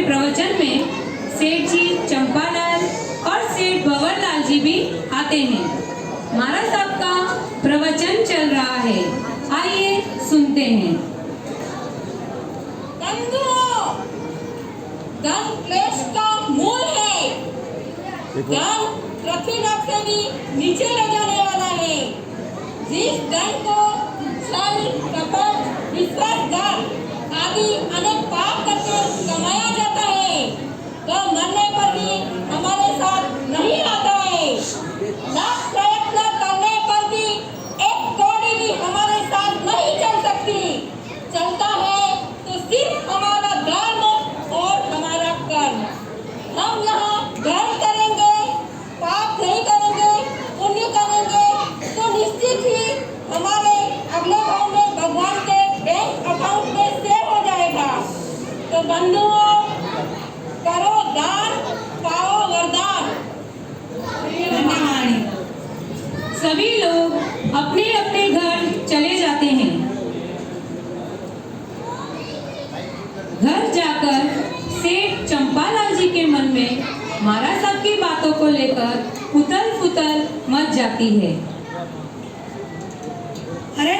प्रवचन में सेठ जी चंपालाल और सेठ भंवरलाल जी भी आते हैं। महाराज साहब का प्रवचन चल रहा है, आइए सुनते हैं। धन क्लेश का मूल है। धन पृथ्वी लोक से भी नीचे ले जाने वाला है। जिस धन को छल, कपट, विश्वासघात आदि अनेक पाप करके कमाया जाता है, वह मरने पर भी हमारे साथ नहीं आता है। लाख प्रयत्न करने पर भी एक कौड़ी भी हमारे साथ नहीं चल सकती। चलता है तो सिर्फ हमारा धर्म और हमारा कर्म। हम यहाँ धर्म करेंगे, पाप नहीं करेंगे, पुण्य करेंगे तो निश्चित ही हमारे अगले भाव में भगवान के बैंक अकाउंट में सेव हो जाएगा। तो बंधुओं, करो दान, पाओ वरदान। सभी लोग अपने अपने घर चले जाते हैं। घर जाकर सेठ चंपालाल जी के मन में महाराज साहब की बातों को लेकर उथल-पुथल मच जाती है। अरे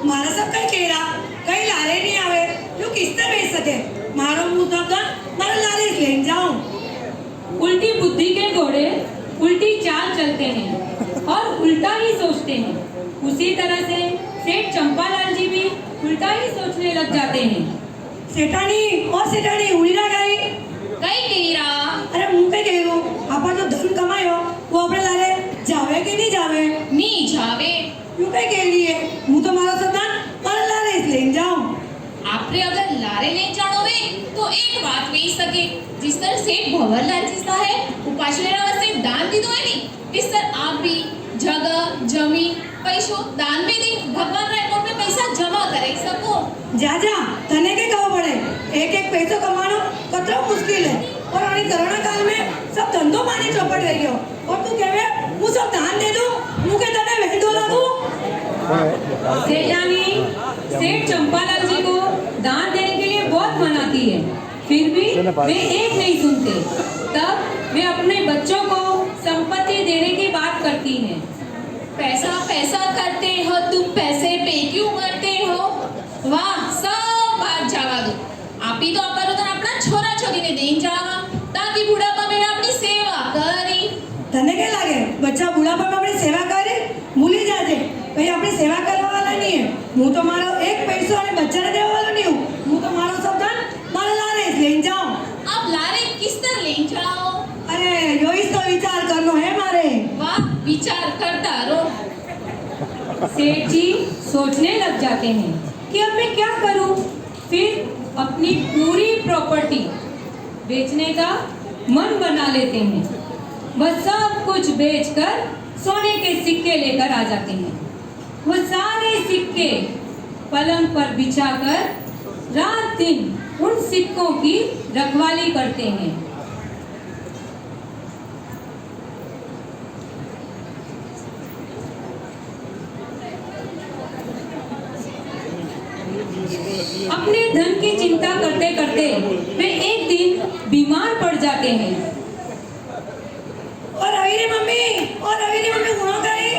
महाराज साहब कहीं कह रहा, कहीं लारे नहीं आवे, यू किस तरह भेज सके? मारो मुंह तो मारो लारे ले जाऊं। उल्टी बुद्धि के घोड़े उल्टी चाल चलते हैं और उल्टा ही सोचते हैं। उसी तरह से सेठ चंपालाल जी भी उल्टा ही सोचने लग जाते हैं। सेठानी और सेठानी उड़ी ना गई कई कहीरा। अरे मुंह पे कह रो, आपा जो धन कमायो वो अपने लारे जावे कि नहीं जावे? नहीं जावे। यू कहीं कह रही है, मुंह तो मारो सदान मारो लारे ले जाऊं। आपने अगर लारे नहीं जाणोवे तो एक बात वे सके, जिस तरह सेठ भंवरलाल जी साहेब उपाश्रेया वास्ते दान दीधो है नी, इस तरह आप भी जगह जमीन पैसो दान में दी भगवान रा अकाउंट में पैसा जमा करे सको। जा जा तने के कहो पड़े, एक एक पैसो कमानो कतरो मुश्किल है। और अभी कोरोना काल में सब धंधो पानी चौपट रही हो और तू कहवे मु सब दान दे दूं, मुके तने वेंदो लागू। सेठानी सेठ चंपालाल जी को दान देने के लिए बहुत मनाती है, फिर भी वे एक नहीं सुनते। तब वे अपने बच्चों को संपत्ति देने की बात करती हैं। पैसा पैसा करते हो तुम, पैसे पे क्यों मरते हो? वाह, सब बात जावा दो। आप ही तो अपना तो अपना छोरा छोरी ने देन जावा ताकि बुढ़ापा में अपनी सेवा करी। तने के लागे बच्चा बुढ़ापा में अपनी सेवा करे भूली जाजे, कहीं अपनी सेवा करने वाला नहीं है। मुँह तो मारो एक पैसो और बच्चा ने देने वाला नहीं हूँ। मुँह तो मारो सब धन मारो लारे ले जाओ। अब लारे किस तरह ले जाओ? अरे यो इस तो विचार करनो है मारे। वाह, विचार करता रहो। सेठ जी सोचने लग जाते हैं कि अब मैं क्या करूं। फिर अपनी पूरी प्रॉपर्टी बेचने का मन बना लेते हैं। वह सब कुछ बेचकर सोने के सिक्के लेकर आ जाते हैं। वो सारे सिक्के पलंग पर बिछाकर रात दिन उन सिक्कों की रखवाली करते हैं। अपने धन की चिंता करते करते वे एक दिन बीमार पड़ जाते हैं। और रवि रे मम्मी गुणों करे।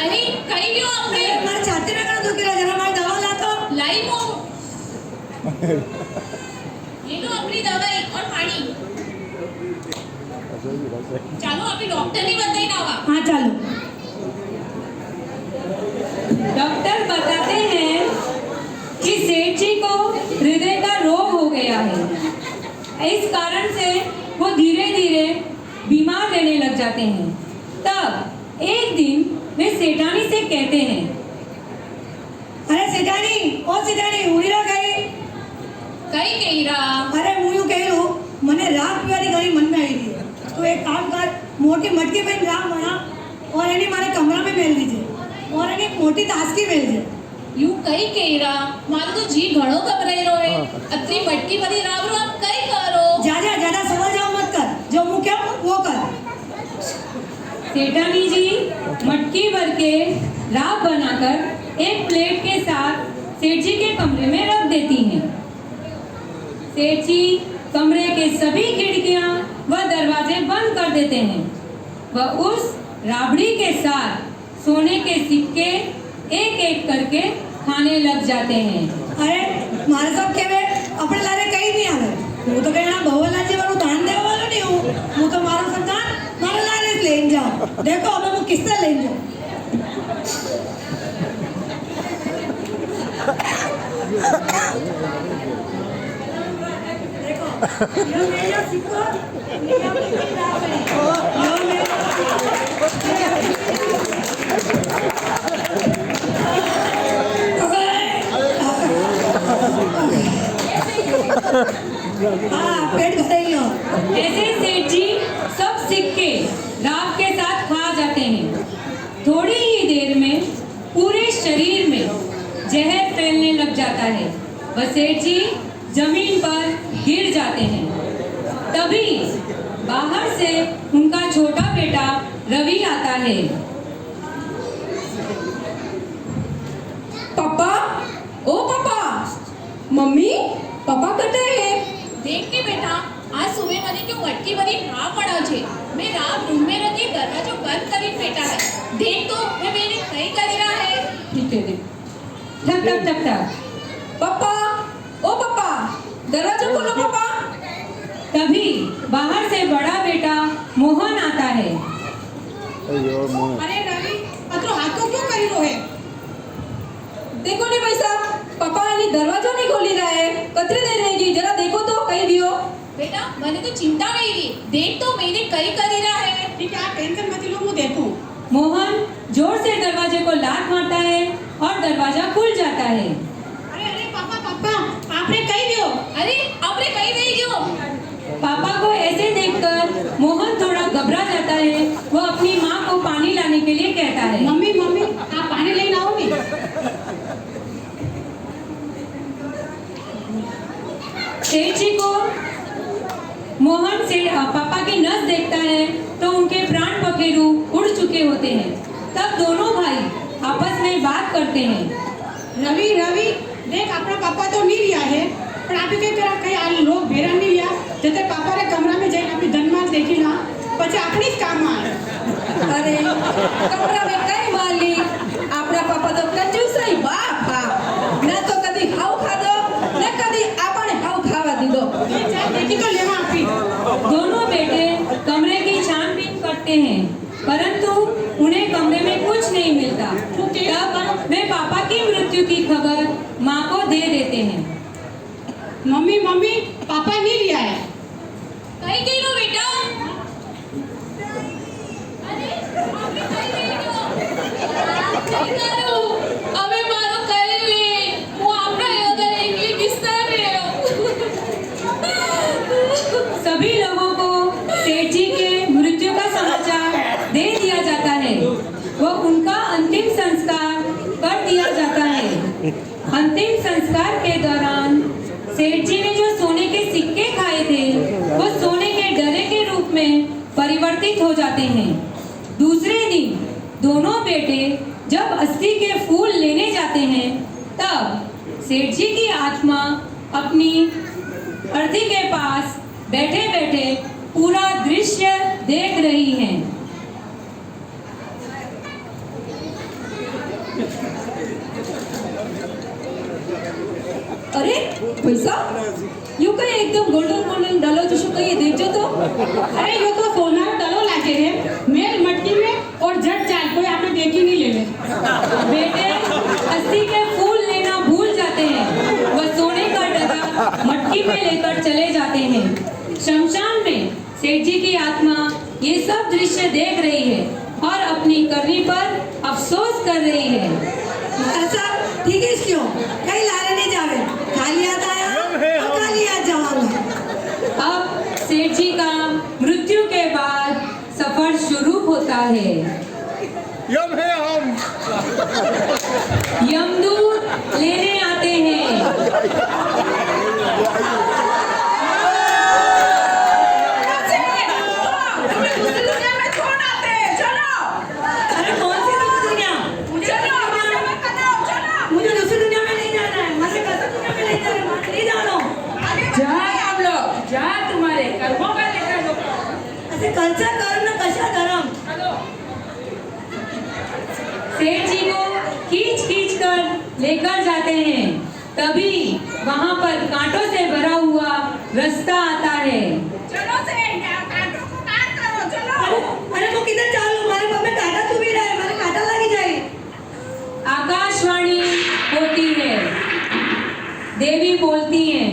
अरे कहीं क्यों आपने? मारे छाती में कहाँ दुखी रहा, जरा मारी दवा ला तो। लाई मो। ये लो अपनी दवाई और पानी। चलो अभी डॉक्टर ने बताई ना हुआ। हाँ चलो। डॉक्टर बताते हैं कि सेठ जी को हृदय का रोग हो गया है। इस कारण से वो धीरे धीरे बीमार रहने लग जाते हैं। तब एक दिन वे सेठानी से कहते हैं, अरे सेठानी ओ सेठानी उड़ी रहा गई। कहीं कहीं रहा। अरे मैं यूं कह रहा हूँ, मने राग पीवानी घड़ी मन में आई थी, तो एक काम कर मोटी मटकी में राग बना और इन्हें हमारे कमरा में मेल दीजिए और इन्हें एक मोटी ताश की मेल दीजिए। यू कहीं कहीं रहा, मारो तो जी घणो घबराई रहो है। अत्री मटकी बनी रावरो आप कहीं करो। ज्यादा समझ जाओ मत कर, जो मुँह क्या वो कर। सेठानी जी मटकी भर के राब बनाकर एक प्लेट के साथ सेठ जी के कमरे में रख देती हैं। सेठ जी कमरे के सभी खिड़कियां व दरवाजे बंद कर देते हैं। वह उस राबड़ी के साथ सोने के सिक्के एक एक करके खाने लग जाते हैं। अरे मारे सब केवे अपने लारे कहीं नहीं आवे। હું તો કઈ આ ભવલાજી વાળું દાન દેવા વાળો નહીં હું તો મારો સરદાર મારા લારે જ લઈને જાઉં। देखो अब હું किससे લઈને જાઉં। देखो यो मेरा सिक्को मेरा राबड़ी यो हाँ पेट भरेगा। ऐसे सेठ जी सब सिक्के राख के साथ खा जाते हैं। थोड़ी ही देर में पूरे शरीर में जहर फैलने लग जाता है। वह सेठ जी जमीन पर गिर जाते हैं। तभी बाहर से उनका छोटा बेटा रवि आता है। पापा, ओ पापा, मम्मी, पापा कटे है? देख के बेटा, आज सुबह મને क्यों मटकी भरी राह पड़ा छे। मैं राह रूम में रखी दरवाजो बंद करी बेटा है। देख तो मैं मेरे कई कर रहा है। ठीक है देख। ठक ठक ठक ठक। पापा, ओ पापा, दरवाजा खोलो पापा। तभी बाहर से बड़ा बेटा मोहन आता है। अरे रवि, अतरो हाथ को क्यों करी रो है? देखो ने भाई साहब, पापा ने दरवाजा नहीं खोली रहा है। कतरी देर रहेगी, जरा देखो तो कहीं दियो। बेटा मैंने तो चिंता गई थी। देख तो मैंने कई कर रहा है। ठीक है, आप टेंशन मत लो, मैं देखूं। मोहन जोर से दरवाजे को लात मारता है और दरवाजा खुल जाता है। अरे अरे पापा, पापा, आपने कहीं दियो। अरे आपने कई नहीं क्यों? पापा को ऐसे देखकर मोहन थोड़ा घबरा जाता है। वो अपनी माँ को पानी लाने के लिए कहता है। मम्मी, मम्मी, आप पानी लेने आओगे? सेठ जी को मोहन से पापा की नस देखता है तो उनके प्राण पखेरु उड़ चुके होते हैं। तब दोनों भाई आपस में बात करते हैं। रवि, रवि, देख अपना पापा तो नहीं लिया है, पर आप के तरह कई आ लोग भेरा नहीं लिया। जते पापा रे कमरा में जाके अपनी धनमाल देखी ना, પછી આપણી જ કામમાં આવે। अरे कमरा में कई मार ली। अपना पापा तो कंजूस है बाप बाप। न तो कभी हाउ खादो न कभी आपने हाउ खावा दीदो। એ ચા देखी तो लेवा आपी। दोनों बेटे कमरे की छानबीन करते हैं परंतु उन्हें कमरे में कुछ नहीं मिलता। तब वे पापा की मृत्यु की खबर माँ को दे देते हैं। मम्मी, मम्मी, पापा नहीं लिया है। कई गई रो बेटा? अरे आपने कई गई क्यों? कई करो। अबे मारो कई ले। वो आपने अगर एक बिस्तर ले। सभी लोगों को सेठ जी के मृत्यु का समाचार दे दिया जाता है। वो उनका अंतिम संस्कार कर दिया जाता है। अंतिम संस्कार के दौरान सेठ जी ने जो सोने के सिक्के खाए थे वो सोने के डरे के रूप में परिवर्तित हो जाते हैं। दूसरे दिन दोनों बेटे जब अस्थि के फूल लेने जाते हैं तब सेठ जी की आत्मा अपनी अर्थी के पास बैठे बैठे पूरा दृश्य देख रही है। अरे पैसा यू कहीं एकदम गोल्डन गोल्डन डालो जैसे कहीं देखो तो। अरे ये तो सोना डालो लागे रे मेल मटकी में और झट चाल कोई आपने देखी नहीं ले ले। बेटे अस्थि के फूल लेना भूल जाते हैं। वह सोने का डगा मटकी में लेकर चले जाते हैं। शमशान में सेठ जी की आत्मा ये सब दृश्य देख रही है और अपनी करनी पर अफसोस कर रही है। ऐसा ठीक है क्यों कहीं लारे नहीं जावे। खाली हाथ आया और खाली हाथ जाऊंगा। अब सेठ जी का मृत्यु के बाद सफर शुरू होता है। यम है हम। यमदूत लेने आते हैं। अरे कौन सी दूसरी दुनिया? मुझे दूसरी दुनिया में नहीं जाना है। मुझे कैसे दुनिया में नहीं जाना है? नहीं जानो। जाए आप लोग। जा तुम्हारे कर्मों का लेखा जोखा। असे कलचा कर्म न कशा धर्म। चलो। सेठ जी को खींच खींच कर लेकर जाते हैं। तभी वहां पर कांटों से भरा हुआ रास्ता आता है। चलो सेठ, कांटों को पार करो, चलो। अरे वो किधर चालू, मारे पापे काटा चुभी रहा है, मारे काटा लगी जाए। आकाशवाणी होती है, देवी बोलती हैं,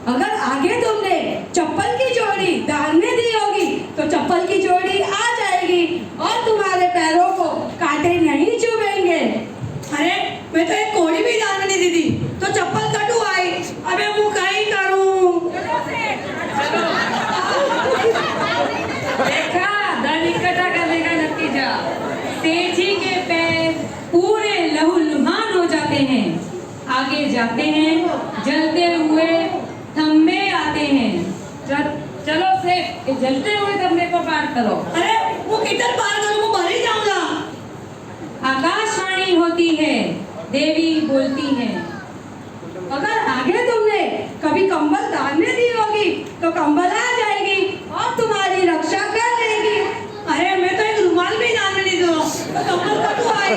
अगर आगे तुमने चप्पल की जोड़ी दान में दी होगी तो चप्पल की जोड़ी आ जाएगी और तुम्हारे पैरों को कांटे नहीं चुभेंगे। अरे मैं तो एक कोड़ी भी दान में नहीं दी थी तो चप्पल कटू आई। अबे मैं क्या ही करूं। देखा धन इकट्ठा करने का नतीजा। सेठ जी के पैर पूरे लहूलुहान हो जाते हैं। आगे जाते हैं, जलते हुए थंबे आते हैं। चलो सेठ, ये जलते हुए थंबे को पार करो। अरे वो किधर पार करूं, वो मर ही जाऊंगा। आकाशवाणी होती है, देवी बोलती है, अगर आगे तुमने कभी कंबल दान में दी होगी तो कंबल आ जाएगी और तुम्हारी रक्षा कर लेगी। अरे मैं तो एक रुमाल भी दान में नहीं दूँ तो कंबल कटू आई।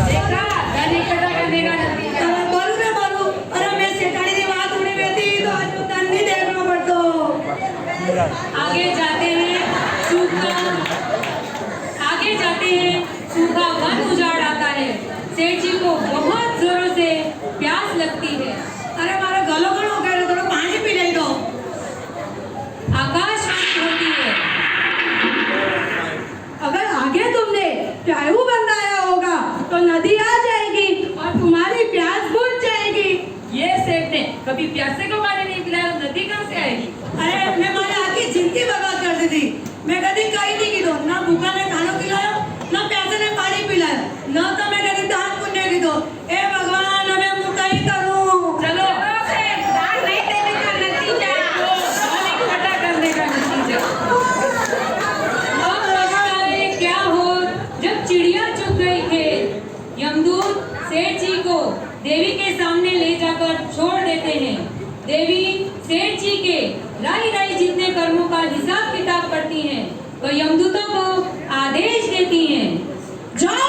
देखा धन इकट्ठा करने का नतीजा। अरे बरू रे बरू, अरे मैं सेठानी की बात होने में थी तो आज तो धन नहीं देखना पड़तो। आगे जाते हैं, सूखा वन उजाड़ आता है। सेठ जी को बहुत जोरों से प्यास लगती है। अरे मारा गलो गलो हो गया, थोड़ा पानी पी ले दो। आकाशवाणी होती है, अगर आगे तुमने प्याऊ बंधाया होगा तो नदी आ जाएगी और तुम्हारी प्यास बुझ जाएगी। ये सेठ ने कभी प्यासे को पानी नहीं पिलाया तो नदी कहाँ से आएगी? अरे मैं मारे आखी जिंदगी बर्बाद कर दी थी। मैं कभी कहीं नहीं की दो, ना भूखा ने खाना खिलाया, ना प्यासे ने पानी पिलाया, न तो मैं कभी दान पुण्य की दो। ए भगवान, मैं मुँह कहीं करूँ। चलो दान नहीं देने का नतीजा। धन इकट्ठा करने का नतीजा। अब पछताए क्या हो जब चिड़िया चुग गई खेत। यमदूत सेठ जी को देवी के सामने ले जाकर छोड़ देते हैं। देवी सेठ जी के राई राई जितने कर्मों का हिसाब किताब करती हैं तो यमदूतों को आदेश देती हैं, जाओ